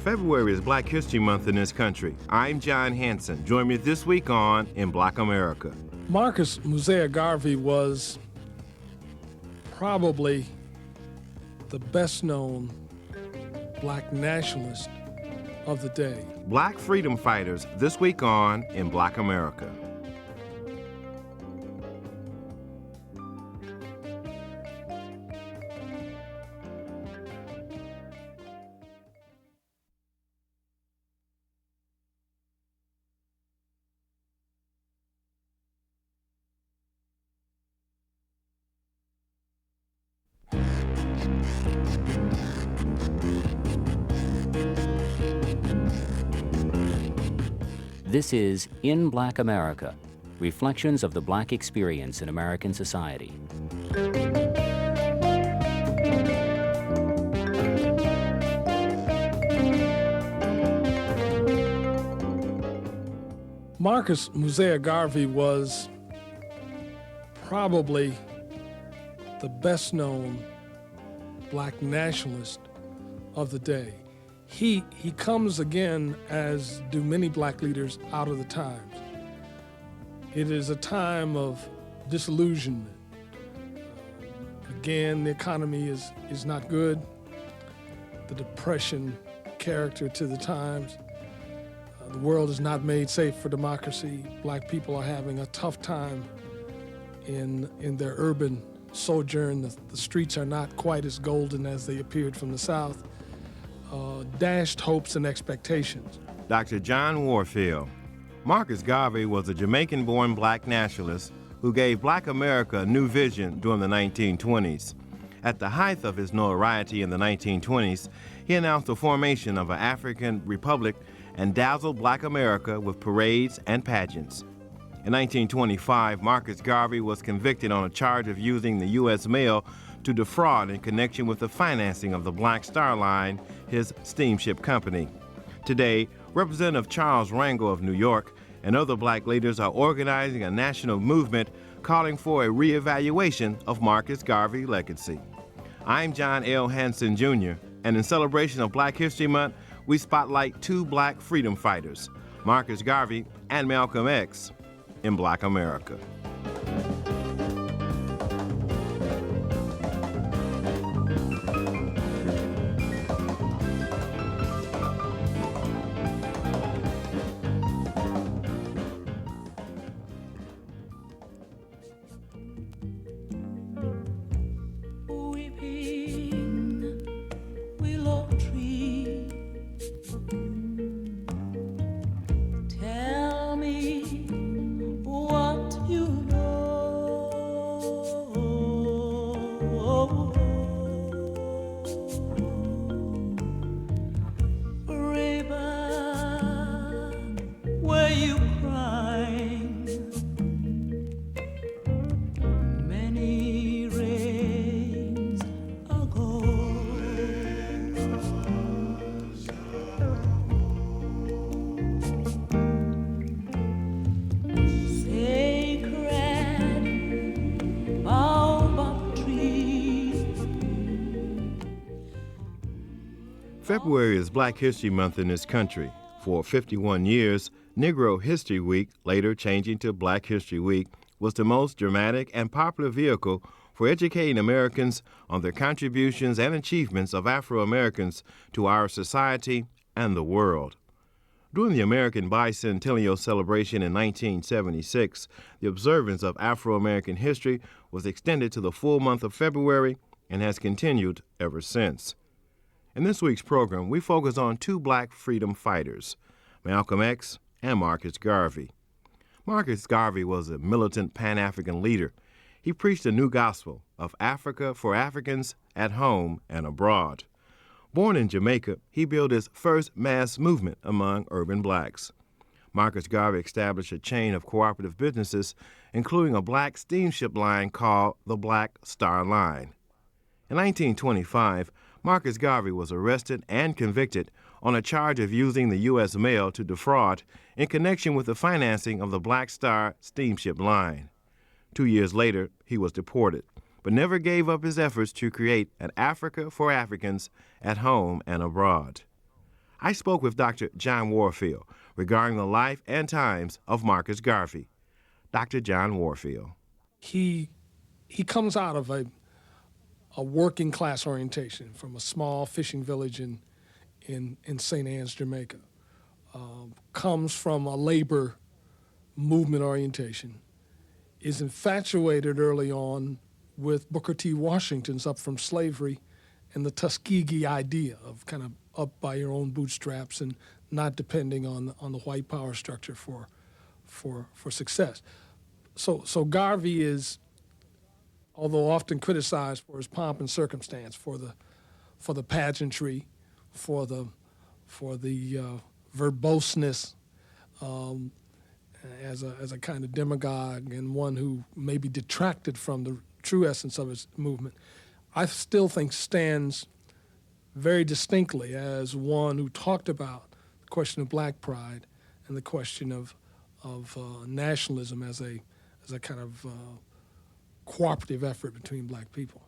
February is Black History Month in this country. I'm John Hanson. Join me this week on In Black America. Marcus Garvey was probably the best-known black nationalist of the day. Black freedom fighters this week on In Black America. This is In Black America, reflections of the black experience in American society. Marcus Garvey was probably the best-known black nationalist of the day. He comes again, as do many black leaders, out of the times. It is a time of disillusionment. Again, the economy is not good. The depression character to the times. The world is not made safe for democracy. Black people are having a tough time in their urban sojourn. The streets are not quite as golden as they appeared from the South. Dashed hopes and expectations. Dr. John Warfield. Marcus Garvey was a Jamaican-born black nationalist who gave Black America a new vision during the 1920s. At the height of his notoriety in the 1920s, he announced the formation of an African republic and dazzled Black America with parades and pageants. In 1925, Marcus Garvey was convicted on a charge of using the U.S. mail to defraud in connection with the financing of the Black Star Line, his steamship company. Today, Representative Charles Rangel of New York and other black leaders are organizing a national movement calling for a reevaluation of Marcus Garvey's legacy. I'm John L. Hanson, Jr., and in celebration of Black History Month, we spotlight two black freedom fighters, Marcus Garvey and Malcolm X, in Black America. February is Black History Month in this country. For 51 years, Negro History Week, later changing to Black History Week, was the most dramatic and popular vehicle for educating Americans on the contributions and achievements of Afro-Americans to our society and the world. During the American Bicentennial celebration in 1976, the observance of Afro-American history was extended to the full month of February and has continued ever since. In this week's program, we focus on two black freedom fighters, Malcolm X and Marcus Garvey. Marcus Garvey was a militant Pan-African leader. He preached a new gospel of Africa for Africans at home and abroad. Born in Jamaica, he built his first mass movement among urban blacks. Marcus Garvey established a chain of cooperative businesses, including a black steamship line called the Black Star Line. In 1925, Marcus Garvey was arrested and convicted on a charge of using the U.S. mail to defraud in connection with the financing of the Black Star steamship line. 2 years later, he was deported, but never gave up his efforts to create an Africa for Africans at home and abroad. I spoke with Dr. John Warfield regarding the life and times of Marcus Garvey. Dr. John Warfield. He comes out of a working class orientation from a small fishing village in St. Anne's, Jamaica. Comes from a labor movement orientation, is infatuated early on with Booker T. Washington's Up From Slavery and the Tuskegee idea of kind of up by your own bootstraps and not depending on the white power structure for success. So Garvey is, although often criticized for his pomp and circumstance, for the pageantry, for the verboseness, as a kind of demagogue and one who maybe detracted from the true essence of his movement, I still think stands very distinctly as one who talked about the question of black pride and the question of nationalism as a kind of cooperative effort between black people.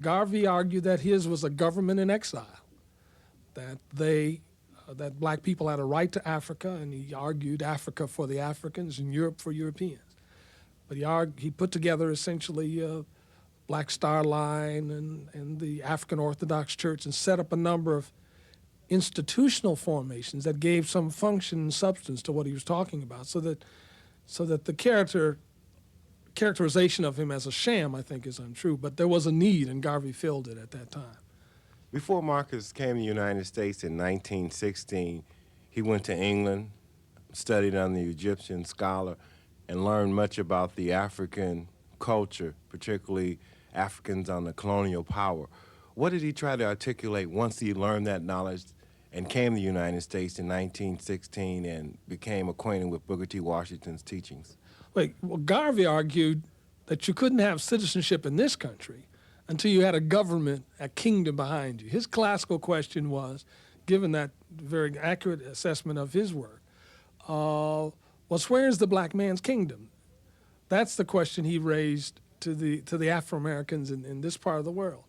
Garvey argued that his was a government in exile, that black people had a right to Africa, and he argued Africa for the Africans and Europe for Europeans. But he put together essentially Black Star Line and the African Orthodox Church and set up a number of institutional formations that gave some function and substance to what he was talking about, so that the characterization of him as a sham, I think, is untrue. But there was a need, and Garvey filled it at that time. Before Marcus came to the United States in 1916, he went to England, studied under the Egyptian scholar, and learned much about the African culture, particularly Africans under colonial power. What did he try to articulate once he learned that knowledge and came to the United States in 1916 and became acquainted with Booker T. Washington's teachings? Well, Garvey argued that you couldn't have citizenship in this country until you had a government, a kingdom behind you. His classical question was, given that very accurate assessment of his work, was where is the black man's kingdom? That's the question he raised to the Afro-Americans in this part of the world.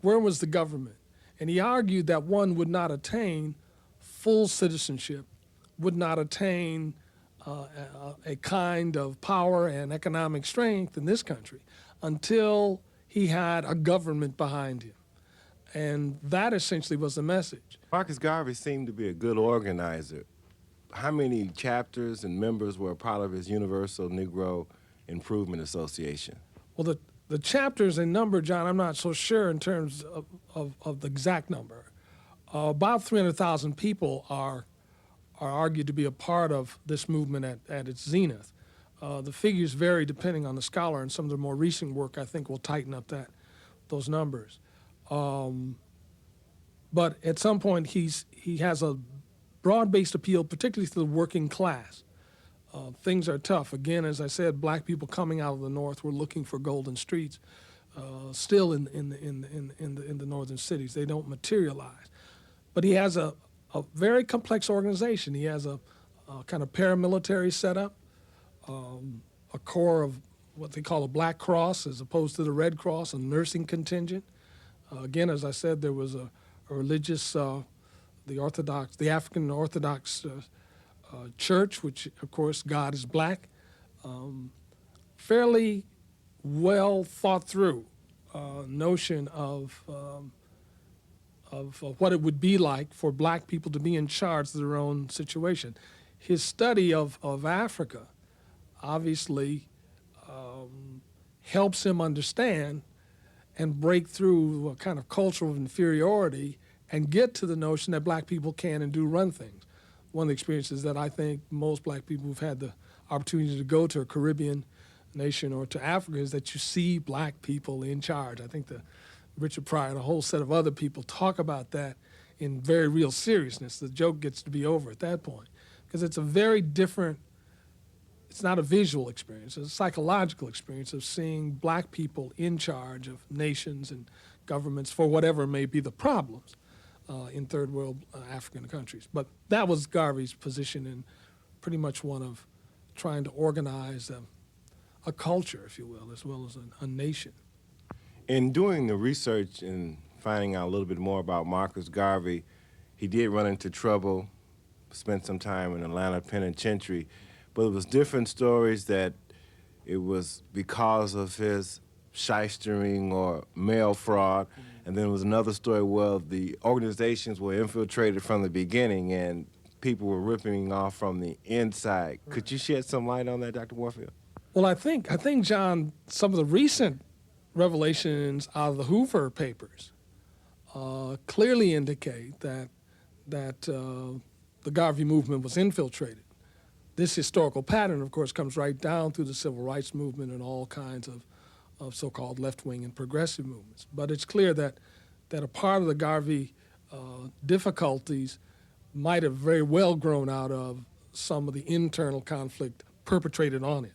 Where was the government? And he argued that one would not attain full citizenship, would not attain a kind of power and economic strength in this country until he had a government behind him. And that essentially was the message. Marcus Garvey seemed to be a good organizer. How many chapters and members were a part of his Universal Negro Improvement Association? Well, the chapters in number, John, I'm not so sure in terms of the exact number. About 300,000 people are argued to be a part of this movement at its zenith. The figures vary depending on the scholar, and some of the more recent work, I think, will tighten up those numbers. But at some point, he has a broad-based appeal, particularly to the working class. Things are tough. Again, as I said, black people coming out of the North were looking for golden streets, still in the northern cities. They don't materialize. But he has a very complex organization. He has a kind of paramilitary setup, a corps of what they call a Black Cross as opposed to the Red Cross, a nursing contingent. Again, as I said, there was a religious, the African Orthodox church, which of course God is black. Fairly well thought through notion of what it would be like for black people to be in charge of their own situation. His study of Africa obviously helps him understand and break through a kind of cultural inferiority and get to the notion that black people can and do run things. One of the experiences that I think most black people who've had the opportunity to go to a Caribbean nation or to Africa is that you see black people in charge. I think Richard Pryor and a whole set of other people talk about that in very real seriousness. The joke gets to be over at that point because it's a very different, it's not a visual experience, it's a psychological experience of seeing black people in charge of nations and governments for whatever may be the problems in third world African countries. But that was Garvey's position, and pretty much one of trying to organize a culture, if you will, as well as a nation. In doing the research and finding out a little bit more about Marcus Garvey, he did run into trouble, spent some time in Atlanta Penitentiary, but it was different stories that it was because of his shystering or mail fraud, and then there was another story where the organizations were infiltrated from the beginning and people were ripping off from the inside. Could you shed some light on that, Dr. Warfield? Well, I think, John, some of the recent revelations out of the Hoover papers clearly indicate that the Garvey movement was infiltrated. This historical pattern, of course, comes right down through the civil rights movement and all kinds of so-called left-wing and progressive movements. But it's clear that a part of the Garvey difficulties might have very well grown out of some of the internal conflict perpetrated on it.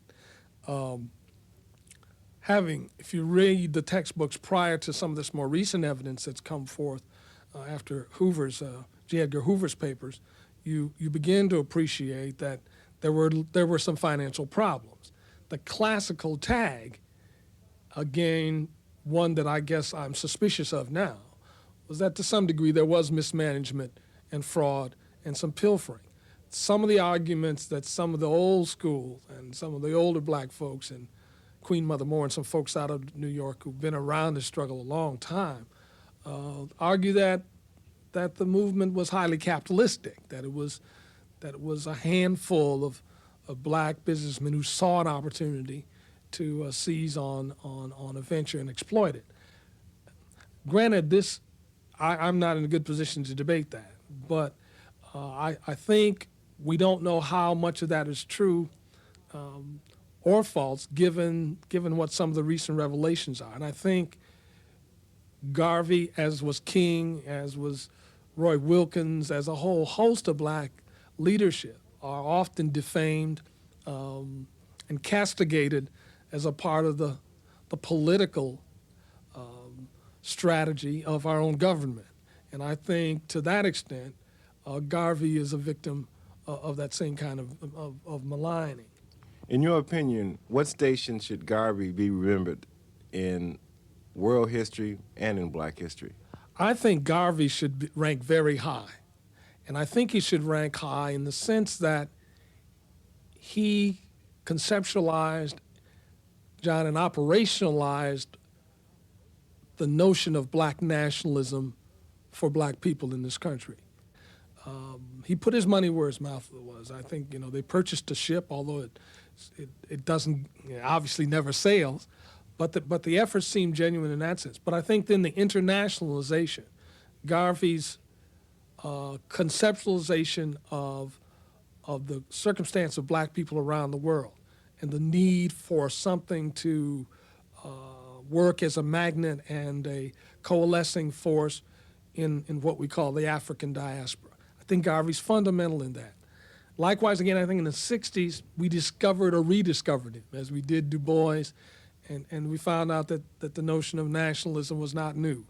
If you read the textbooks prior to some of this more recent evidence that's come forth after J. Edgar Hoover's papers, you begin to appreciate that there were some financial problems. The classical tag, again, one that I guess I'm suspicious of now, was that to some degree there was mismanagement and fraud and some pilfering. Some of the arguments that some of the old schools and some of the older black folks and Queen Mother Moore and some folks out of New York who've been around this struggle a long time argue that the movement was highly capitalistic, that it was a handful of black businessmen who saw an opportunity to seize on a venture and exploit it. Granted, I'm not in a good position to debate that, but I think we don't know how much of that is true or false, given what some of the recent revelations are. And I think Garvey, as was King, as was Roy Wilkins, as a whole host of black leadership, are often defamed and castigated as a part of the political strategy of our own government. And I think to that extent, Garvey is a victim of that same kind of maligning. In your opinion, what station should Garvey be remembered in world history and in black history? I think Garvey should rank very high. And I think he should rank high in the sense that he conceptualized, John, and operationalized the notion of black nationalism for black people in this country. He put his money where his mouth was. I think, they purchased a ship, although it doesn't, obviously never sails, but the efforts seem genuine in that sense. But I think then the internationalization, Garvey's conceptualization of the circumstance of black people around the world and the need for something to work as a magnet and a coalescing force in what we call the African diaspora. I think Garvey's fundamental in that. Likewise, again, I think in the 60s, we discovered or rediscovered him, as we did Du Bois, and we found out that the notion of nationalism was not new,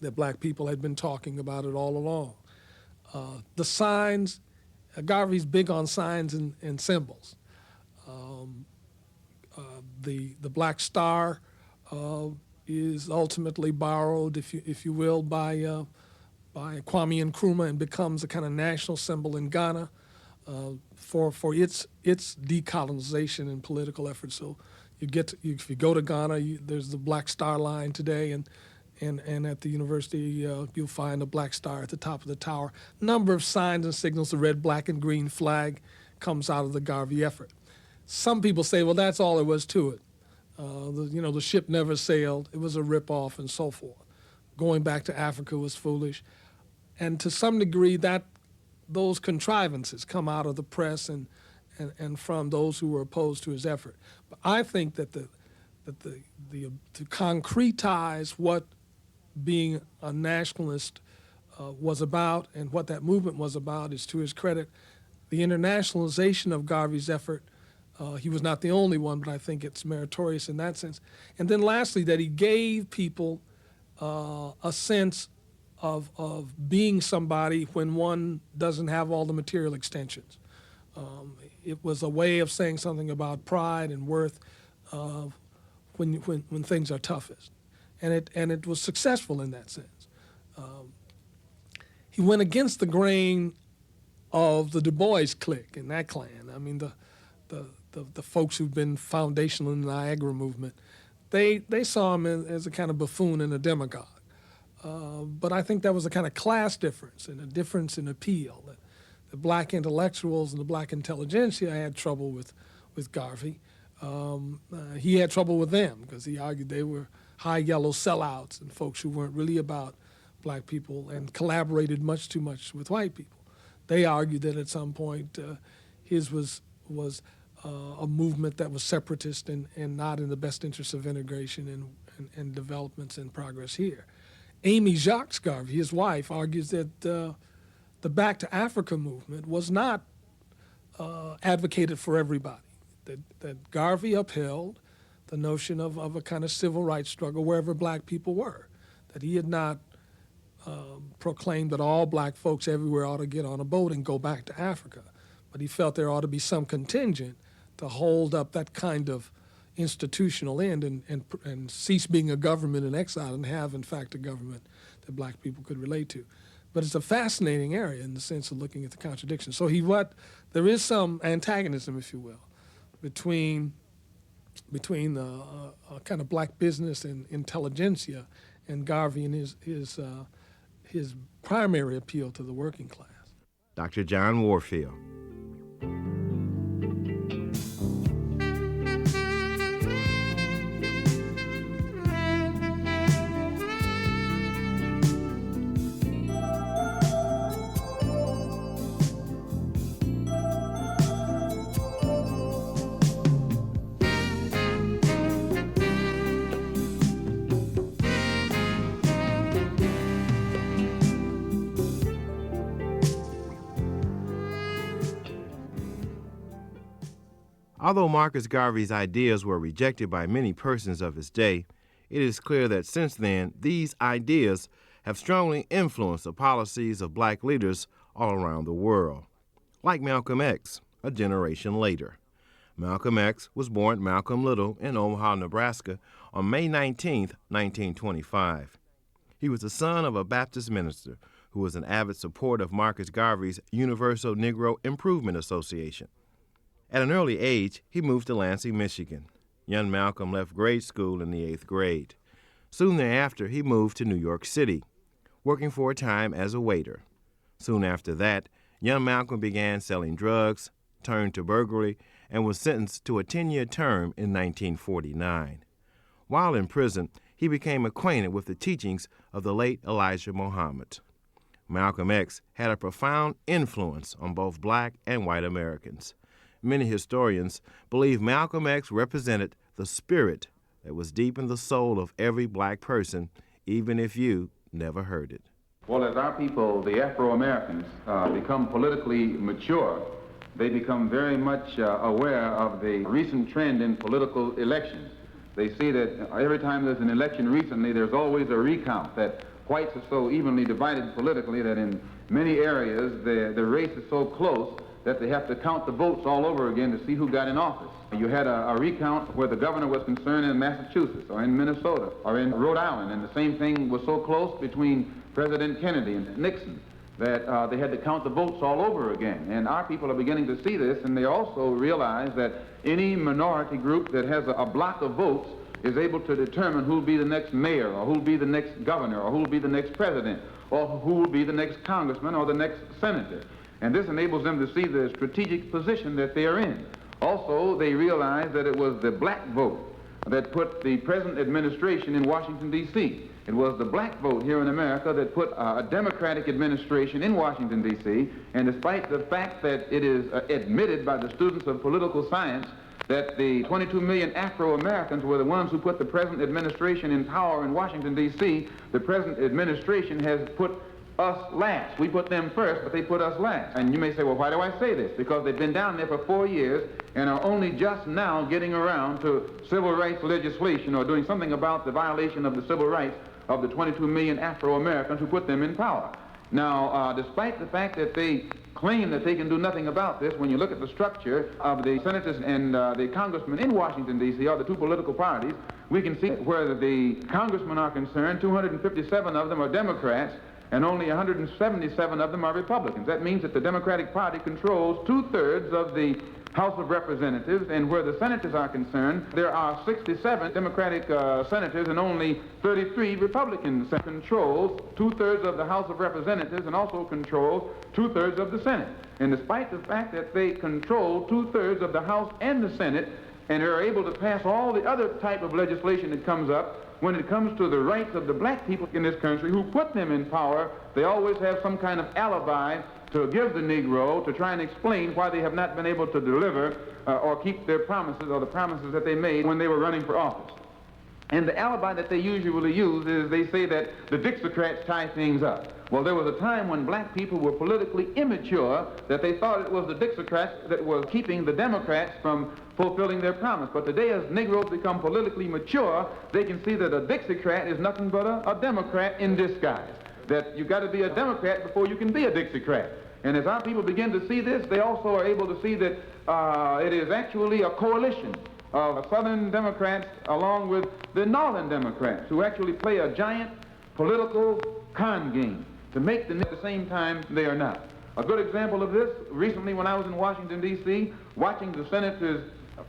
that black people had been talking about it all along. The signs, Garvey's big on signs and symbols. The black star is ultimately borrowed, if you will, by Kwame Nkrumah and becomes a kind of national symbol in Ghana for its decolonization and political efforts. So if you go to Ghana, there's the Black Star Line today, and at the university you'll find a black star at the top of the tower. Number of signs and signals, the red, black, and green flag comes out of the Garvey effort. Some people say, well, that's all there was to it. The ship never sailed. It was a ripoff and so forth. Going back to Africa was foolish. And to some degree, those contrivances come out of the press and from those who were opposed to his effort. But I think that to concretize what being a nationalist was about and what that movement was about is, to his credit, the internationalization of Garvey's effort. He was not the only one, but I think it's meritorious in that sense. And then lastly, that he gave people a sense of being somebody when one doesn't have all the material extensions. It was a way of saying something about pride and worth when things are toughest. And it was successful in that sense. he went against the grain of the Du Bois clique and that clan. I mean, the folks who've been foundational in the Niagara movement, they saw him as a kind of buffoon and a demagogue. But I think that was a kind of class difference and a difference in appeal. The black intellectuals and the black intelligentsia had trouble with Garvey. He had trouble with them because he argued they were high yellow sellouts and folks who weren't really about black people and collaborated much too much with white people. They argued that at some point his was a movement that was separatist and not in the best interest of integration and developments and progress here. Amy Jacques Garvey, his wife, argues that the Back to Africa movement was not advocated for everybody, that Garvey upheld the notion of a kind of civil rights struggle wherever black people were, that he had not proclaimed that all black folks everywhere ought to get on a boat and go back to Africa, but he felt there ought to be some contingent to hold up that kind of institutional end and cease being a government in exile and have, in fact, a government that black people could relate to. But it's a fascinating area in the sense of looking at the contradiction. So there is some antagonism, if you will, between the kind of black business and intelligentsia and Garvey and his primary appeal to the working class. Dr. John Warfield. Although Marcus Garvey's ideas were rejected by many persons of his day, it is clear that since then, these ideas have strongly influenced the policies of black leaders all around the world. Like Malcolm X, a generation later. Malcolm X was born Malcolm Little in Omaha, Nebraska on May 19, 1925. He was the son of a Baptist minister who was an avid supporter of Marcus Garvey's Universal Negro Improvement Association. At an early age, he moved to Lansing, Michigan. Young Malcolm left grade school in the 8th grade. Soon thereafter, he moved to New York City, working for a time as a waiter. Soon after that, young Malcolm began selling drugs, turned to burglary, and was sentenced to a 10-year term in 1949. While in prison, he became acquainted with the teachings of the late Elijah Muhammad. Malcolm X had a profound influence on both black and white Americans. Many historians believe Malcolm X represented the spirit that was deep in the soul of every black person, even if you never heard it. Well, as our people, the Afro-Americans, become politically mature, they become very much aware of the recent trend in political elections. They see that every time there's an election recently, there's always a recount, that whites are so evenly divided politically that in many areas the race is so close that they have to count the votes all over again to see who got in office. You had a recount where the governor was concerned in Massachusetts or in Minnesota or in Rhode Island, and the same thing was so close between President Kennedy and Nixon that they had to count the votes all over again. And our people are beginning to see this, and they also realize that any minority group that has a block of votes is able to determine who will be the next mayor or who will be the next governor or who will be the next president or who will be the next congressman or the next senator. And this enables them to see the strategic position that they are in. Also, they realize that it was the black vote that put the present administration in Washington, D.C. It was the black vote here in America that put a Democratic administration in Washington, D.C. And despite the fact that it is admitted by the students of political science that the 22 million Afro-Americans were the ones who put the present administration in power in Washington, D.C., the present administration has put us last. We put them first, but they put us last. And you may say, well, why do I say this? Because they've been down there for 4 years and are only just now getting around to civil rights legislation or doing something about the violation of the civil rights of the 22 million Afro-Americans who put them in power. Now, despite the fact that they claim that they can do nothing about this, when you look at the structure of the senators and the congressmen in Washington, D.C., or the two political parties, we can see where the congressmen are concerned, 257 of them are Democrats, and only 177 of them are Republicans. That means that the Democratic Party controls 2/3 of the House of Representatives, and where the senators are concerned, there are 67 Democratic senators and only 33 Republicans. Controls 2/3 of the House of Representatives and also controls 2/3 of the Senate. And despite the fact that they control 2/3 of the House and the Senate and are able to pass all the other type of legislation that comes up, when it comes to the rights of the black people in this country who put them in power, they always have some kind of alibi to give the Negro to try and explain why they have not been able to deliver or keep their promises or the promises that they made when they were running for office. And the alibi that they usually use is they say that the Dixiecrats tie things up. Well, there was a time when black people were politically immature that they thought it was the Dixiecrats that was keeping the Democrats from fulfilling their promise. But today, as Negroes become politically mature, they can see that a Dixiecrat is nothing but a Democrat in disguise. That you've got to be a Democrat before you can be a Dixiecrat. And as our people begin to see this, they also are able to see that it is actually a coalition of Southern Democrats along with the Northern Democrats who actually play a giant political con game to make them at the same time they are not. A good example of this, recently when I was in Washington, D.C., watching the senators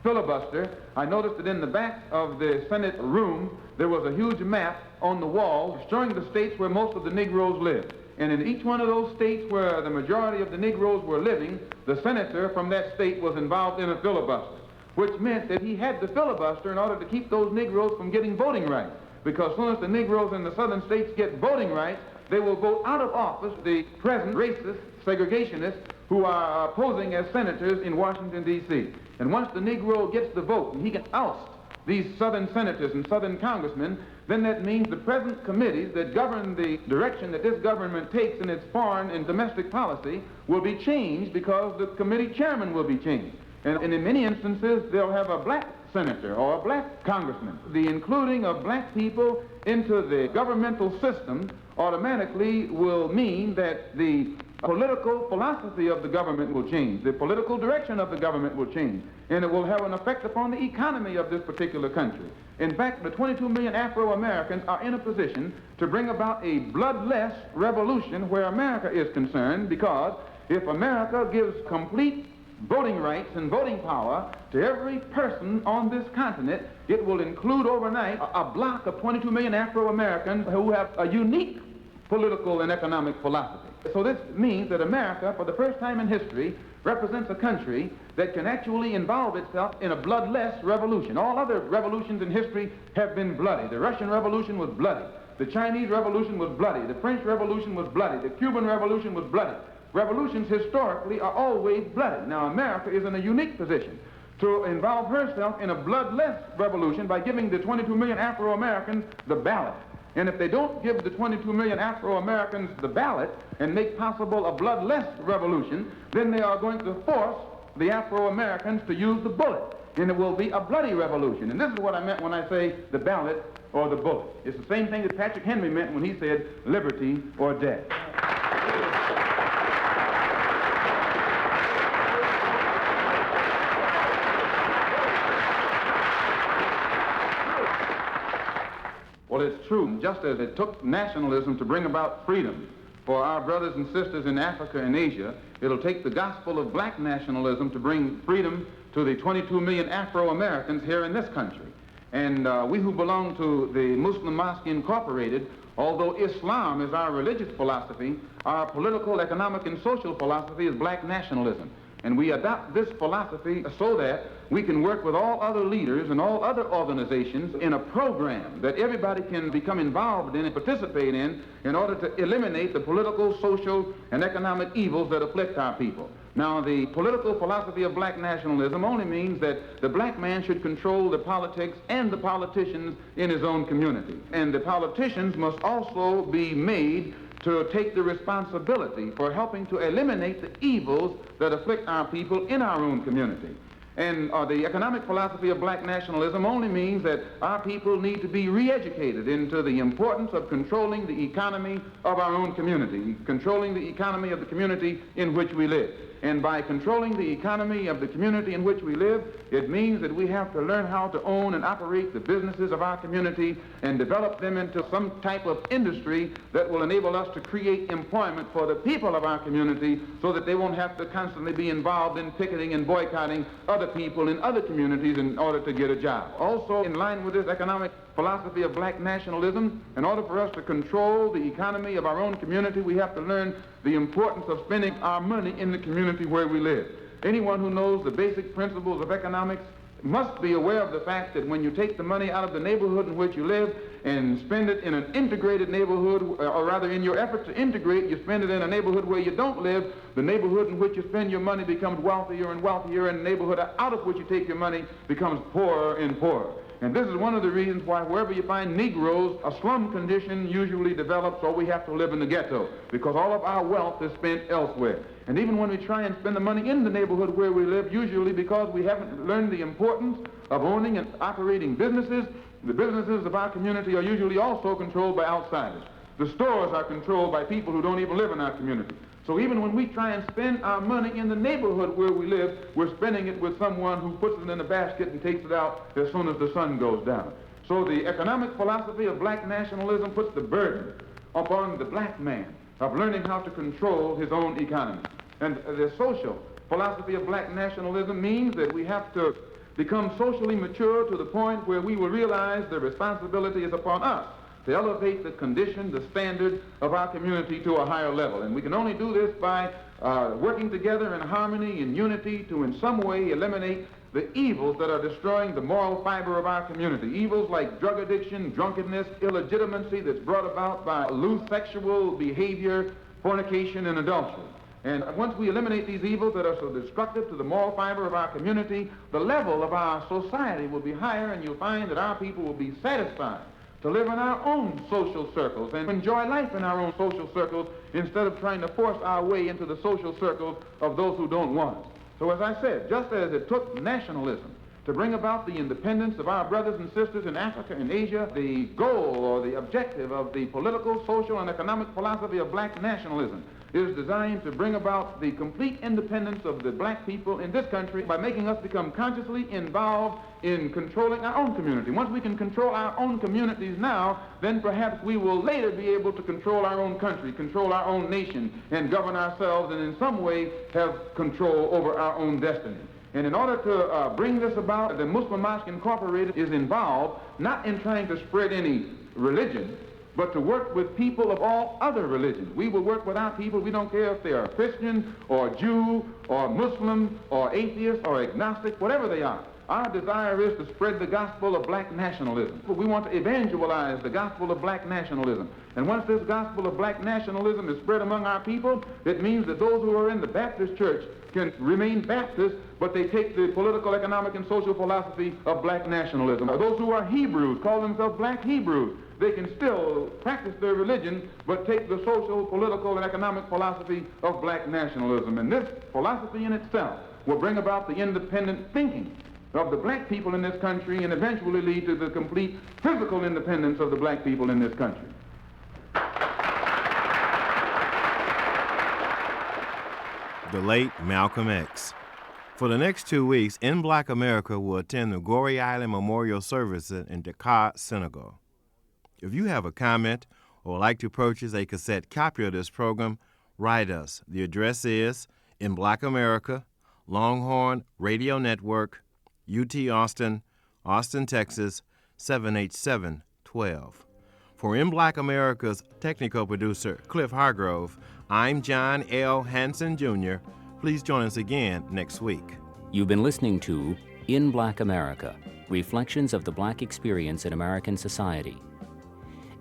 filibuster, I noticed that in the back of the Senate room, there was a huge map on the wall showing the states where most of the Negroes lived. And in each one of those states where the majority of the Negroes were living, the senator from that state was involved in a filibuster, which meant that he had to filibuster in order to keep those Negroes from getting voting rights. Because as soon as the Negroes in the southern states get voting rights, they will vote out of office the present racist segregationists who are posing as senators in Washington, D.C. And once the Negro gets the vote and he can oust these southern senators and southern congressmen, then that means the present committees that govern the direction that this government takes in its foreign and domestic policy will be changed because the committee chairman will be changed. And in many instances, they'll have a black senator or a black congressman. The including of black people into the governmental system automatically will mean that the political philosophy of the government will change. The political direction of the government will change. And it will have an effect upon the economy of this particular country. In fact, the 22 million Afro-Americans are in a position to bring about a bloodless revolution where America is concerned, because if America gives complete voting rights and voting power to every person on this continent, it will include overnight a block of 22 million Afro-Americans who have a unique political and economic philosophy. So this means that America, for the first time in history, represents a country that can actually involve itself in a bloodless revolution. All other revolutions in history have been bloody. The Russian Revolution was bloody. The Chinese Revolution was bloody. The French Revolution was bloody. The Cuban Revolution was bloody. Revolutions historically are always bloody. Now America is in a unique position to involve herself in a bloodless revolution by giving the 22 million Afro-Americans the ballot. And if they don't give the 22 million Afro-Americans the ballot and make possible a bloodless revolution, then they are going to force the Afro-Americans to use the bullet. And it will be a bloody revolution. And this is what I meant when I say the ballot or the bullet. It's the same thing that Patrick Henry meant when he said liberty or death. Well, it's true. Just as it took nationalism to bring about freedom for our brothers and sisters in Africa and Asia, it'll take the gospel of black nationalism to bring freedom to the 22 million Afro-Americans here in this country. And we who belong to the Muslim Mosque Incorporated, although Islam is our religious philosophy, our political, economic, and social philosophy is black nationalism. And we adopt this philosophy so that we can work with all other leaders and all other organizations in a program that everybody can become involved in and participate in order to eliminate the political, social, and economic evils that afflict our people. Now, the political philosophy of black nationalism only means that the black man should control the politics and the politicians in his own community. And the politicians must also be made to take the responsibility for helping to eliminate the evils that afflict our people in our own community. And the economic philosophy of black nationalism only means that our people need to be re-educated into the importance of controlling the economy of our own community, controlling the economy of the community in which we live. And by controlling the economy of the community in which we live, it means that we have to learn how to own and operate the businesses of our community and develop them into some type of industry that will enable us to create employment for the people of our community so that they won't have to constantly be involved in picketing and boycotting other people in other communities in order to get a job. Also, in line with this economic philosophy of black nationalism, in order for us to control the economy of our own community, we have to learn the importance of spending our money in the community where we live. Anyone who knows the basic principles of economics must be aware of the fact that when you take the money out of the neighborhood in which you live and spend it in an integrated neighborhood, or rather in your effort to integrate, you spend it in a neighborhood where you don't live, the neighborhood in which you spend your money becomes wealthier and wealthier, and the neighborhood out of which you take your money becomes poorer and poorer. And this is one of the reasons why wherever you find Negroes, a slum condition usually develops, or we have to live in the ghetto, because all of our wealth is spent elsewhere. And even when we try and spend the money in the neighborhood where we live, usually because we haven't learned the importance of owning and operating businesses, the businesses of our community are usually also controlled by outsiders. The stores are controlled by people who don't even live in our community. So even when we try and spend our money in the neighborhood where we live, we're spending it with someone who puts it in a basket and takes it out as soon as the sun goes down. So the economic philosophy of black nationalism puts the burden upon the black man of learning how to control his own economy. And the social philosophy of black nationalism means that we have to become socially mature to the point where we will realize the responsibility is upon us to elevate the condition, the standard of our community to a higher level. And we can only do this by working together in harmony and unity to in some way eliminate the evils that are destroying the moral fiber of our community. Evils like drug addiction, drunkenness, illegitimacy that's brought about by loose sexual behavior, fornication, and adultery. And once we eliminate these evils that are so destructive to the moral fiber of our community, the level of our society will be higher, and you'll find that our people will be satisfied to live in our own social circles and enjoy life in our own social circles instead of trying to force our way into the social circles of those who don't want us. So as I said, just as it took nationalism to bring about the independence of our brothers and sisters in Africa and Asia, the goal or the objective of the political, social, and economic philosophy of black nationalism is designed to bring about the complete independence of the black people in this country by making us become consciously involved in controlling our own community. Once we can control our own communities now, then perhaps we will later be able to control our own country, control our own nation, and govern ourselves, and in some way have control over our own destiny. And in order to bring this about, the Muslim Mosque Incorporated is involved not in trying to spread any religion, but to work with people of all other religions. We will work with our people. We don't care if they are Christian or Jew or Muslim or atheist or agnostic, whatever they are. Our desire is to spread the gospel of black nationalism. We want to evangelize the gospel of black nationalism. And once this gospel of black nationalism is spread among our people, it means that those who are in the Baptist church can remain Baptist, but they take the political, economic, and social philosophy of black nationalism. Those who are Hebrews, call themselves black Hebrews, they can still practice their religion, but take the social, political, and economic philosophy of black nationalism. And this philosophy in itself will bring about the independent thinking of the black people in this country and eventually lead to the complete physical independence of the black people in this country. The late Malcolm X. For the next 2 weeks, In Black America will attend the Goree Island Memorial Services in Dakar, Senegal. If you have a comment or would like to purchase a cassette copy of this program, write us. The address is In Black America, Longhorn Radio Network, UT Austin, Austin, Texas, 78712. For In Black America's technical producer, Cliff Hargrove, I'm John L. Hanson, Jr. Please join us again next week. You've been listening to In Black America, Reflections of the Black Experience in American Society.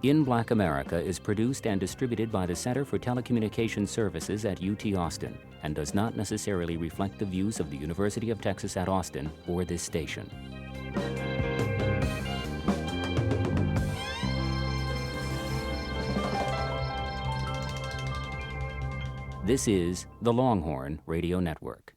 In Black America is produced and distributed by the Center for Telecommunication Services at UT Austin and does not necessarily reflect the views of the University of Texas at Austin or this station. This is the Longhorn Radio Network.